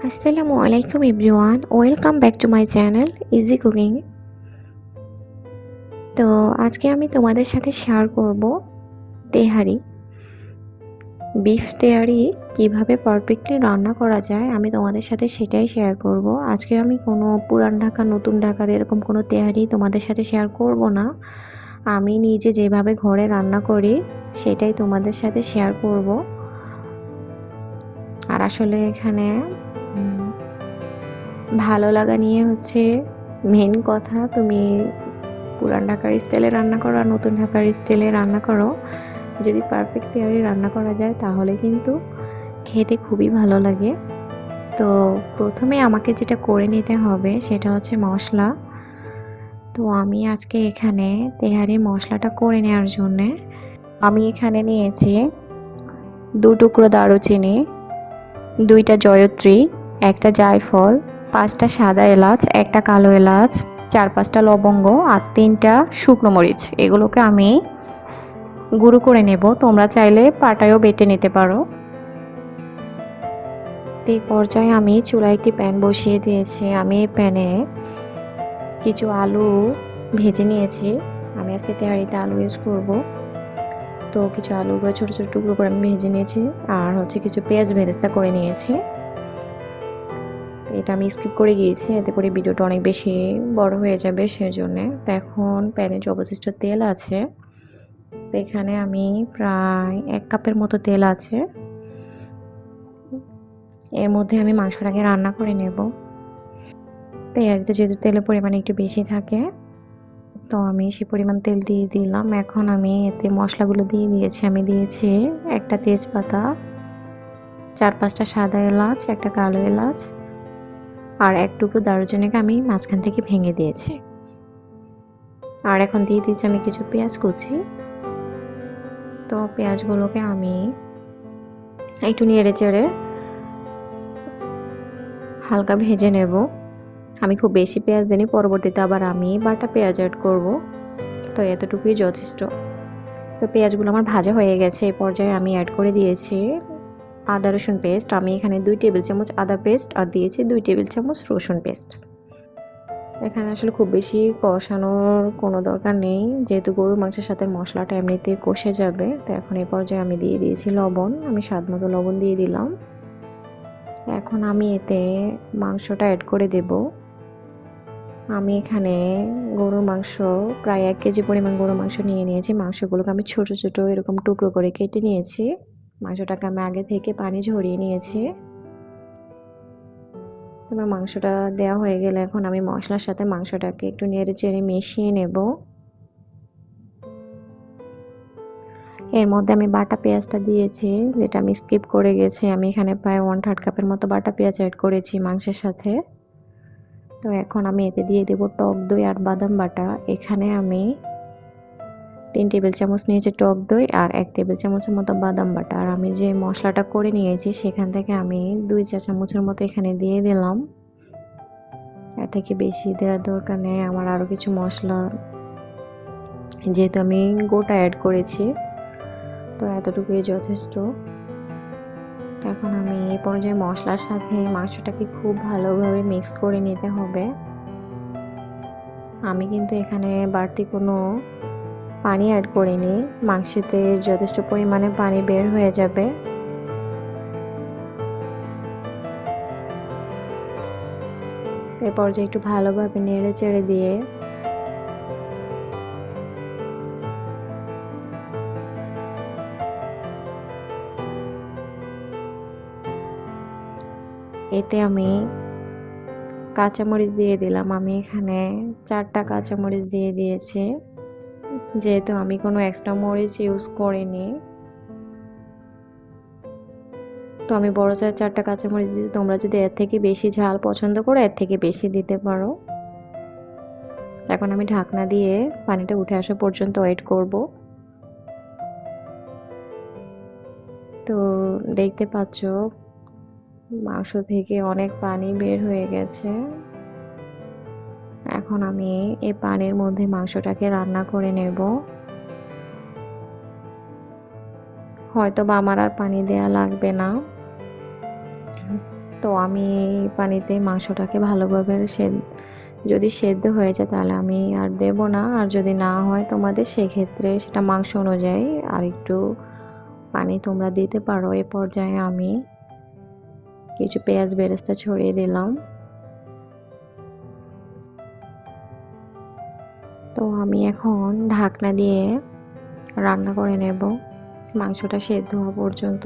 আসসালামু আলাইকুম everyone, welcome back to my channel easy cooking. তো আজকে আমি তোমাদের সাথে শেয়ার করব তেহারি বিফ তেহারি কিভাবে পারফেক্টলি রান্না করা যায়। আমি তোমাদের সাথে সেটাই শেয়ার করব। আজকে আমি কোনো পুরান ঢাকা নতুন ঢাকার এরকম কোনো তেহারি তোমাদের সাথে শেয়ার করব না। আমি নিজে যেভাবে ঘরে রান্না করি সেটাই তোমাদের সাথে শেয়ার করব। আর আসলে এখানে ভালো লাগা নিয়ে হচ্ছে মেন কথা। তুমি পুরান ঢাকার স্টাইলে রান্না করো আর নতুন ঢাকার স্টাইলে রান্না করো, যদি পারফেক্ট তেহারি রান্না করা যায় তাহলে কিন্তু খেতে খুবই ভালো লাগে। তো প্রথমে আমাকে যেটা করে নিতে হবে সেটা হচ্ছে মশলা। তো আমি আজকে এখানে তেহারির মশলাটা করে নেওয়ার জন্যে আমি এখানে নিয়েছি 2 টুকরো দারুচিনি, 2টা জয়ত্রী, 1টা জায়ফল, 5টা সাদা এলাচ, 1টা কালো এলাচ, 4-5টা লবঙ্গ আর 3টা শুকনো মরিচ। এগুলোকে আমি গুঁড়ো করে নেব। তোমরা চাইলে পাটায়ও বেটে নিতে পারো। এই পর্যায়ে আমি চুলায় একটি প্যান বসিয়ে দিয়েছি। আমি এই প্যানে কিছু আলু ভেজে নিয়েছি। আমি আজকে তেহারিতে আলু ইউজ করব। তো কিছু আলুগুলো ছোটো ছোটো টুকরো করে আমি ভেজে নিয়েছি, আর হচ্ছে কিছু পেঁয়াজ বেরেস্তা করে নিয়েছি। এটা আমি স্কিপ করে গিয়েছি, এতে করে ভিডিওটা অনেক বেশি বড় হয়ে যাবে সেজন্য। তো এখন প্যানে যে অবশিষ্ট তেল আছে, তো এখানে আমি প্রায় 1 কাপের মতো তেল আছে। এর মধ্যে আমি মাংসটাকে রান্না করে নেব। তেহারিতে যেহেতু তেলের পরিমাণ একটু বেশি থাকে, তো আমি সেই পরিমাণ তেল দিয়ে দিলাম। এখন আমি এতে মশলাগুলো দিয়ে দিয়েছি। আমি দিয়েছি 1টা তেজপাতা, 4-5টা সাদা এলাচ, 1টা কালো এলাচ আর 1 টুকরো দারুচিনিকে আমি মাঝখান থেকে ভেঙে দিয়েছি। আর এখন দিয়ে দিয়েছি আমি কিছু পেঁয়াজ কুচি। তো পেঁয়াজগুলোকে আমি একটু নেড়ে চেড়ে হালকা ভেজে নেব। আমি খুব বেশি পেঁয়াজ দিইনি, পরবর্তীতে আবার আমি বাটা পেঁয়াজ অ্যাড করব। তো এতটুকুই যথেষ্ট। তো পেঁয়াজগুলো আমার ভাজা হয়ে গেছে। এই পর্যায়ে আমি অ্যাড করে দিয়েছি আদা রসুন পেস্ট। আমি এখানে 2 টেবিল চামচ আদা পেস্ট আর দিয়েছি 2 টেবিল চামচ রসুন পেস্ট। এখানে আসলে খুব বেশি কষানোর কোনো দরকার নেই, যেহেতু গরুর মাংসের সাথে মশলাটা এমনিতেই কষে যাবে। তো এখন এই পর্যায়ে আমি দিয়ে দিয়েছি লবণ। আমি স্বাদ মতো লবণ দিয়ে দিলাম। এখন আমি এতে মাংসটা অ্যাড করে দেব। আমি এখানে গরুর মাংস প্রায় 1 কেজি পরিমাণ গরুর মাংস নিয়ে নিয়েছি। মাংসগুলোকে আমি ছোট ছোট এরকম টুকরো করে কেটে নিয়েছি। মাংসটাকে আমি আগে থেকে পানি ঝরিয়ে নিয়েছি। এবার মাংসটা দেওয়া হয়ে গেলে এখন আমি মশলার সাথে মাংসটাকে একটু নেড়ে চেড়ে মিশিয়ে নেব। এর মধ্যে আমি বাটা পেঁয়াজটা দিয়েছি, যেটা আমি স্কিপ করে গেছি। আমি এখানে প্রায় 1/3 কাপের মতো বাটা পেঁয়াজ অ্যাড করেছি মাংসের সাথে। তো এখন আমি এতে দিয়ে দেব টক দই আর বাদাম বাটা। এখানে আমি 3 টেবিল চামচ নিয়েছি টক দই আর 1 টেবিল চামচের মতো বাদাম বাটা। আর আমি যে মশলাটা করে নিয়েছি সেখান থেকে আমি 2 চা চামচের মতো এখানে দিয়ে দিলাম। এর থেকে বেশি দেওয়ার দরকার নেই। আমার আরও কিছু মশলা, যেহেতু আমি গোটা অ্যাড করেছি, তো এতটুকুই যথেষ্ট। এখন আমি এই পর্যায়ে মশলার সাথে মাংসটাকে খুব ভালোভাবে মিক্স করে নিতে হবে। আমি কিন্তু এখানে বাড়তি কোনো পানি অ্যাড করিনি, মাংসেতে যথেষ্ট পরিমাণে পানি বের হয়ে যাবে। এই পর্যায়ে একটু ভালোভাবে নেড়ে চেড়ে দিয়ে এতে আমি কাঁচামরিচ দিয়ে দিলাম। আমি এখানে 4টা কাঁচামরিচ দিয়ে দিয়েছি, যেহেতু আমি কোনো এক্সট্রা মরিচ ইউজ করিনি। তো আমি বড় সাইজ 4টা কাঁচামরিচ দিয়েছি। তোমরা যদি এর থেকে বেশি ঝাল পছন্দ করো এর থেকে বেশি দিতে পারো। এখন আমি ঢাকনা দিয়ে পানিটা উঠে আসা পর্যন্ত ওয়েট করব। তো দেখতে পাচ্ছ মাংস থেকে অনেক পানি বের হয়ে গেছে। এখন আমি এই পানির মধ্যে মাংসটাকে রান্না করে নেব। হয়তো বা আমার আর পানি দেয়া লাগবে না। তো আমি পানিতে মাংসটাকে ভালোভাবে যদি সেদ্ধ হয়ে যায় তাহলে আমি আর দেব না, আর যদি না হয় তোমাদের সেক্ষেত্রে সেটা মাংস অনুযায়ী আর একটু পানি তোমরা দিতে পারো। এ পর্যায়ে আমি কিছু পেঁয়াজ বেরেস্তা ছড়িয়ে দিলাম। তো আমি এখন ঢাকনা দিয়ে রান্না করে নেব মাংসটা সেদ্ধ হওয়া পর্যন্ত।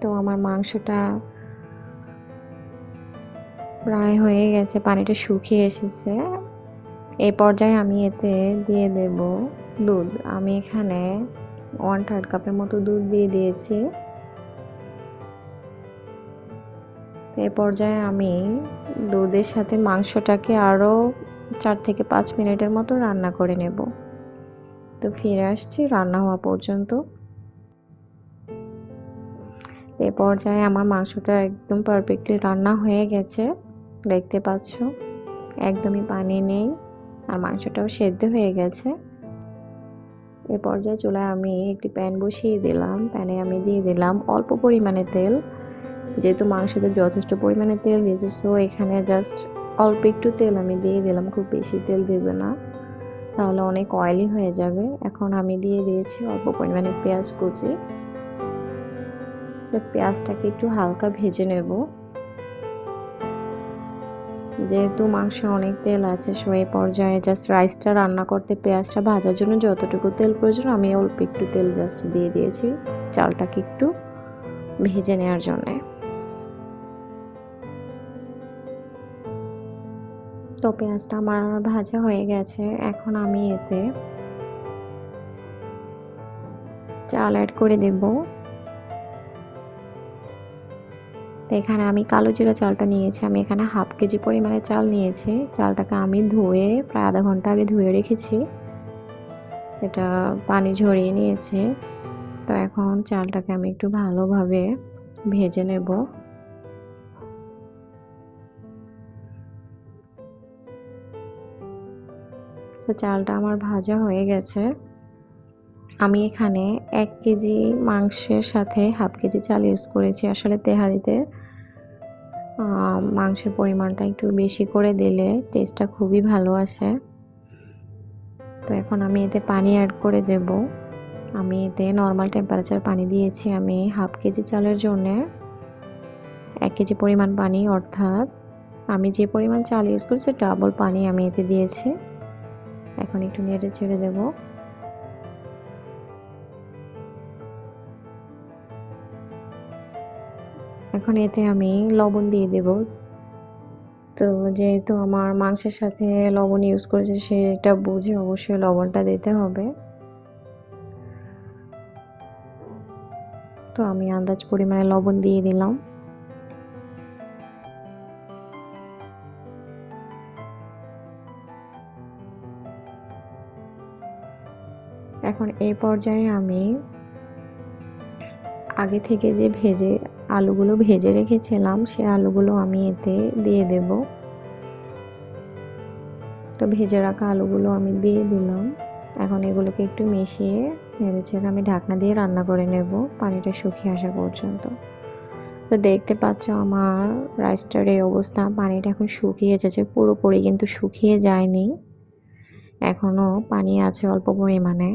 তো আমার মাংসটা প্রায় হয়ে গেছে, পানিটা শুকিয়ে এসেছে। এই পর্যায়ে আমি এতে দিয়ে দেব দুধ। আমি এখানে 1/3 কাপের মতো দুধ দিয়ে দিয়েছি। এই পর্যায়ে আমি দুধের সাথে মাংসটাকে আরও 4 থেকে 5 মিনিটের মতো রান্না করে নেব। তো ফিরে আসছি রান্না হওয়া পর্যন্ত। এই পর্যায়ে আমার মাংসটা একদম পারফেক্টলি রান্না হয়ে গেছে, দেখতে পাচ্ছ একদমই পানি নেই আর মাংসটাও সেদ্ধ হয়ে গেছে। এ পর্যায়ে চুলায় আমি একটি প্যান বসিয়ে দিলাম। প্যানে আমি দিয়ে দিলাম অল্প পরিমাণে তেল। যেহেতু মাংসতে যথেষ্ট পরিমাণে তেল দিয়েছি, সো এখানে জাস্ট অল্প একটু তেল আমি দিয়ে দিলাম, খুব বেশি তেল দেবে না, তাহলে অনেক অয়েলি হয়ে যাবে। এখন আমি দিয়ে দিয়েছি অল্প পরিমাণে পেঁয়াজ কুচি। পেঁয়াজটাকে একটু হালকা ভেজে নেব। যেহেতু মাংসে অনেক তেল আছে, সো এই পর্যায়ে জাস্ট রাইসটা রান্না করতে পেঁয়াজটা ভাজার জন্য যতটুকু তেল প্রয়োজন আমি অল্প একটু তেল জাস্ট দিয়ে দিয়েছি চালটাকে একটু ভেজে নেওয়ার জন্য। তো পেঁয়াজটা আমার ভাজা হয়ে গেছে, এখন আমি এতে চাল অ্যাড করে দেব। তো এখানে আমি কালো জিরা চালটা নিয়েছি, আমি এখানে 1/2 কেজি পরিমাণে চাল নিয়েছি। চালটাকে আমি ধুয়ে প্রায় আধা ঘন্টা আগে ধুয়ে রেখেছি, এটা পানি ঝরিয়ে নিয়েছি। তো এখন চালটাকে আমি একটু ভালোভাবে ভেজে নেব। তো চালটা আমার ভাজা হয়ে গেছে। আমি এখানে 1 কেজি মাংসের সাথে 1/2 কেজি চাল ইউজ করেছি। আসলে তেহারিতে মাংসের পরিমাণটা একটু বেশি করে দিলে টেস্টটা খুবই ভালো আসে। তো এখন আমি এতে পানি অ্যাড করে দেব। আমি এতে নর্মাল টেম্পারেচার পানি দিয়েছি। আমি 1/2 কেজি চালের জন্য 1 কেজি পরিমাণ পানি, অর্থাৎ আমি যে পরিমাণ চাল ইউজ করেছি ডাবল পানি আমি এতে দিয়েছি। এখন একটু নেড়ে চেড়ে দেব। এখন এতে আমি লবণ দিয়ে দেব। তো যেহেতু আমার মাংসের সাথে লবণ ইউজ করেছি, সেটা বুঝে অবশ্যই লবণটা দিতে হবে। তো আমি আন্দাজ পরিমাণে লবণ দিয়ে দিলাম। এখন এই পর্যায়ে আমি আগে থেকে যে আলুগুলো ভেজে রেখেছিলাম সে আলুগুলো আমি এতে দিয়ে দেব। তো ভেজে রাখা আলুগুলো আমি দিয়ে দিলাম। এখন এগুলোকে একটু মিশিয়ে নেড়েচেড়ে আমি ঢাকনা দিয়ে রান্না করে নেব পানিটা শুকিয়ে আসা পর্যন্ত। তো দেখতে পাচ্ছ আমার রাইসটার এই অবস্থা, পানিটা এখন শুকিয়ে যাচ্ছে, পুরোপুরি কিন্তু শুকিয়ে যায়নি, এখনও পানি আছে অল্প পরিমাণে।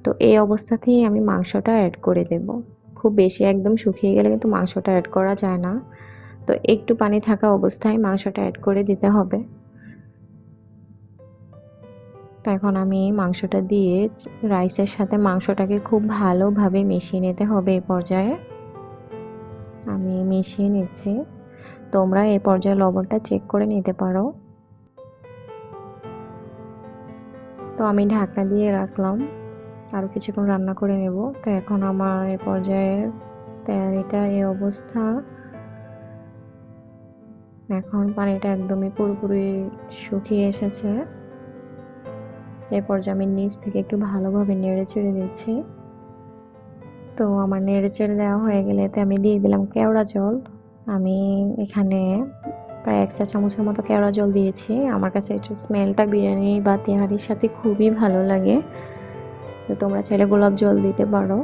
তো এই অবস্থাতেই আমি মাংসটা অ্যাড করে দেব। খুব বেশি একদম শুকিয়ে গেলে কিন্তু মাংসটা অ্যাড করা যায় না, তো একটু পানি থাকা অবস্থায় মাংসটা অ্যাড করে দিতে হবে। তো এখন আমি মাংসটা দিয়ে রাইসের সাথে মাংসটাকে খুব ভালোভাবে মিশিয়ে নিতে হবে। এই পর্যায়ে আমি মিশিয়ে নিচ্ছি, তোমরা এই পর্যায়ে লবণটা চেক করে নিতে পারো। তো আমি ঢাকনা দিয়ে রাখলাম, আরও কিছুক্ষণ রান্না করে নেব। তো এখন আমার এই পর্যায়ে তেহারিটা এই অবস্থা। এখন পানিটা একদমই পুরোপুরি শুকিয়ে এসেছে। এই পর্যায়ে আমি নিচ থেকে একটু ভালোভাবে নেড়ে চেড়ে দিচ্ছি। তো আমার নেড়ে চেড়ে দেওয়া হয়ে গেলে এতে আমি দিয়ে দিলাম কেওড়া জল। আমি এখানে প্রায় 1 চা চামচের মতো কেওড়া জল দিয়েছি। আমার কাছে একটু স্মেলটা বিরিয়ানি বা তেহারির সাথে খুবই ভালো লাগে। তো তোমরা চাইলে গোলাপ জল দিতে পারো।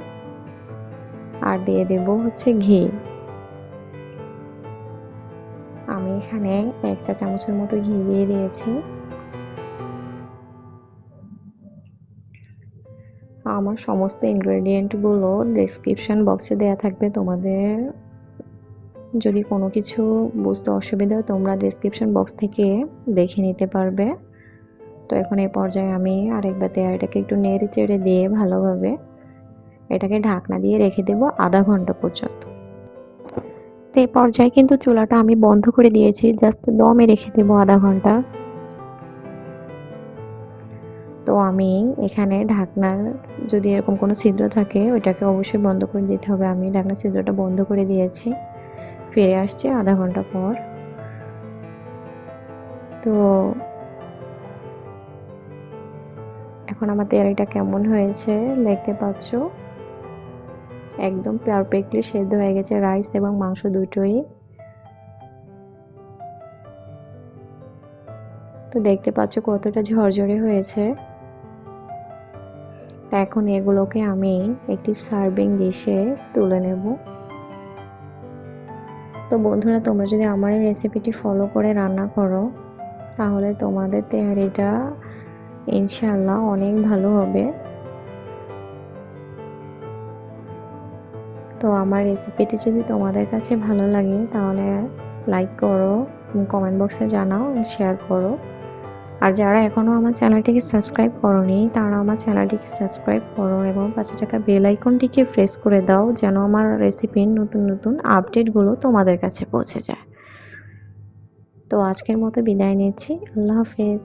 আর দিয়ে দেব হচ্ছে ঘি। আমি এখানে 1 চা চামচের মতো ঘি দিয়ে দিয়েছি। আমার সমস্ত ইনগ্রেডিয়েন্টগুলো ডেসক্রিপশন বক্সে দেয়া থাকবে। তোমাদের যদি কোনো কিছু বুঝতে অসুবিধা হয় তোমরা ডেসক্রিপশন বক্স থেকে দেখে নিতে পারবে। তো এখন এই পর্যায়ে আমি আরেকবার তেহারিটাকে একটু নেড়ে চেড়ে দিয়ে ভালোভাবে এটাকে ঢাকনা দিয়ে রেখে দেব আধা ঘন্টা পর্যন্ত। তো এই পর্যায়ে কিন্তু চুলাটা আমি বন্ধ করে দিয়েছি, জাস্ট দমে রেখে দেব আধা ঘন্টা। তো আমি এখানে ঢাকনার যদি এরকম কোনো ছিদ্র থাকে ওইটাকে অবশ্যই বন্ধ করে দিতে হবে। আমি ঢাকনার ছিদ্রটা বন্ধ করে দিয়েছি। ফিরে আসছি আধা ঘন্টা পর। তো এখন আমার তেহারিটা কেমন হয়েছে দেখতে পাচ্ছ, একদম পারফেক্টলি সেদ্ধ হয়ে গেছে রাইস এবং মাংস দুটোই। তো দেখতে পাচ্ছ কতটা ঝরঝরে হয়েছে। তা এখন এগুলোকে আমি একটি সার্ভিং ডিশে তুলে নেব। তো বন্ধুরা, তোমরা যদি আমার এই রেসিপিটি ফলো করে রান্না করো তাহলে তোমাদের তেহারিটা ইনশাআল্লাহ অনেক ভালো হবে। তো আমার রেসিপিটি যদি তোমাদের কাছে ভালো লাগে তাহলে লাইক করো, কমেন্ট বক্সে জানাও, শেয়ার করো। আর যারা এখনও আমার চ্যানেলটিকে সাবস্ক্রাইব করোনি তারা আমার চ্যানেলটিকে সাবস্ক্রাইব করো এবং পাশে থাকা বেল আইকনটিকে প্রেস করে দাও যেন আমার রেসিপির নতুন নতুন আপডেটগুলো তোমাদের কাছে পৌঁছে যায়। তো আজকের মতো বিদায় নিচ্ছি। আল্লাহ হাফেজ।